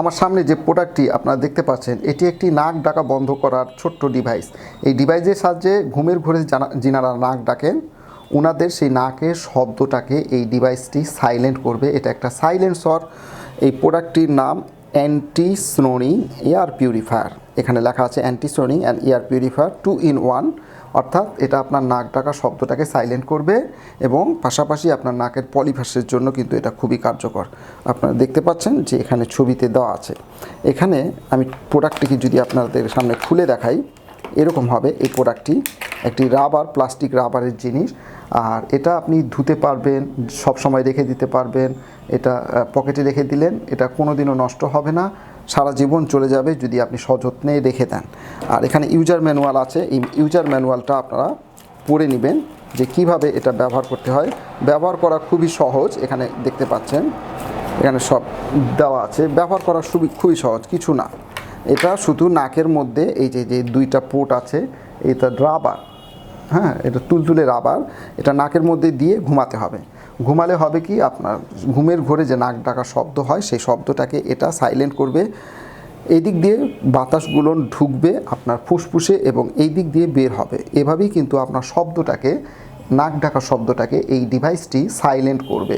আমার সামনে যে প্রোডাক্টটি আপনারা দেখতে পাচ্ছেন, এটি একটি নাক ডাকা বন্ধ করার ছোট্ট ডিভাইস। এই ডিভাইসের সাহায্যে ঘুমের ঘোরে যিনারা নাক ডাকেন ওনাদের সেই নাকের শব্দটাকে এই ডিভাইসটি সাইলেন্ট করবে। এটা একটা সাইলেন্সর। এই প্রোডাক্টটির নাম অ্যান্টি স্নোরিং এয়ার পিউরিফায়ার। এখানে লেখা আছে anti snoring and air purifier 2-in-1, অর্থাৎ এটা আপনার নাক ডাকা শব্দটাকে সাইলেন্ট করবে এবং পাশাপাশি আপনার নাকের পলিভাসের জন্য কিন্তু এটা খুবই কার্যকর। আপনারা দেখতে পাচ্ছেন যে এখানে ছবিতে দেওয়া আছে। এখানে আমি প্রোডাক্টটিকে যদি আপনাদের সামনে খুলে দেখাই, এরকম হবে এই প্রোডাক্টটি। একটি প্লাস্টিক রাবারের জিনিস, আর এটা আপনি ধুতে পারবেন, সব সময় রেখে দিতে পারবেন। এটা পকেটে রেখে দিলেন, এটা কোনোদিনও নষ্ট হবে না, সারা জীবন চলে যাবে যদি আপনি সযত্নে রেখে দেন। আর এখানে ইউজার ম্যানুয়াল আছে। এই ইউজার ম্যানুয়ালটা আপনারা পড়ে নেবেন যে কিভাবে এটা ব্যবহার করতে হয়। ব্যবহার করা খুবই সহজ। এখানে দেখতে পাচ্ছেন এখানে সব দেওয়া আছে। ব্যবহার করা খুবই সহজ, কিছু না। এটা শুধু নাকের মধ্যে এই যে দুইটা পোর্ট আছে, এটা রাবার, হ্যাঁ, এটা তুলতুলে রাবার। এটা নাকের মধ্যে দিয়ে ঘুমাতে হবে। ঘুমালে হবে কি, আপনার ঘুমের ঘোরে যে নাক ডাকা শব্দ হয় সেই শব্দটাকে এটা সাইলেন্ট করবে। এই দিক দিয়ে বাতাসগুলো ঢুকবে আপনার ফুসফুসে এবং এই দিক দিয়ে বের হবে। এভাবেই কিন্তু আপনার শব্দটাকে, নাক ডাকা শব্দটাকে এই ডিভাইসটি সাইলেন্ট করবে।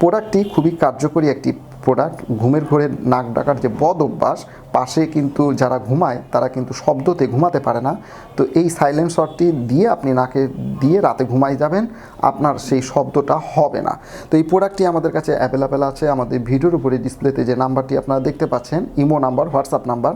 প্রোডাক্টটি খুবই কার্যকরী একটি প্রোডাক্ট। ঘুমের ঘোরে নাক ডাকার যে বদ অভ্যাস, পাশে কিন্তু যারা ঘুমায় তারা কিন্তু শব্দতে ঘুমাতে পারে না। তো এই সাইলেন্সরটি দিয়ে আপনি নাকে দিয়ে রাতে ঘুমাই যাবেন, আপনার সেই শব্দটা হবে না। তো এই প্রোডাক্টটি আমাদের কাছে অ্যাভেলেবেল আছে। আমাদের ভিডিওর উপরে ডিসপ্লেতে যে নাম্বারটি আপনারা দেখতে পাচ্ছেন, ইমো নাম্বার, হোয়াটসঅ্যাপ নাম্বার,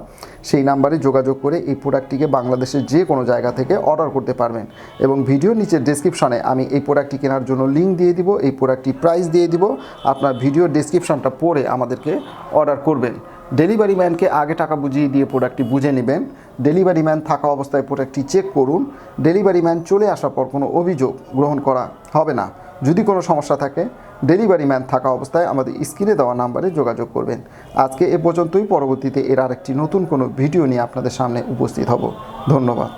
সেই নাম্বারে যোগাযোগ করে এই প্রোডাক্টটিকে বাংলাদেশের যে কোনো জায়গা থেকে অর্ডার করতে পারবেন। এবং ভিডিওর নিচের ডেসক্রিপশনে আমি এই প্রোডাক্টটি কেনার জন্য লিঙ্ক দিয়ে দিব, এই প্রোডাক্টটি প্রাইস দিয়ে দিব। আপনার ভিডিওর ডেসক্রিপশনটা পড়ে আমাদেরকে অর্ডার করবেন। ডেলিভারি ম্যানকে আগে টাকা বুঝিয়ে দিয়ে প্রোডাক্টটি বুঝে নেবেন। ডেলিভারি ম্যান থাকা অবস্থায় প্রোডাক্টটি চেক করুন। ডেলিভারি ম্যান চলে আসার পর কোনো অভিযোগ গ্রহণ করা হবে না। যদি কোনো সমস্যা থাকে ডেলিভারি ম্যান থাকা অবস্থায় আমাদের স্ক্রিনে দেওয়া নাম্বারে যোগাযোগ করবেন। আজকে এ পর্যন্তই। পরবর্তীতে এর আরেকটি নতুন কোনো ভিডিও নিয়ে আপনাদের সামনে উপস্থিত হব। ধন্যবাদ।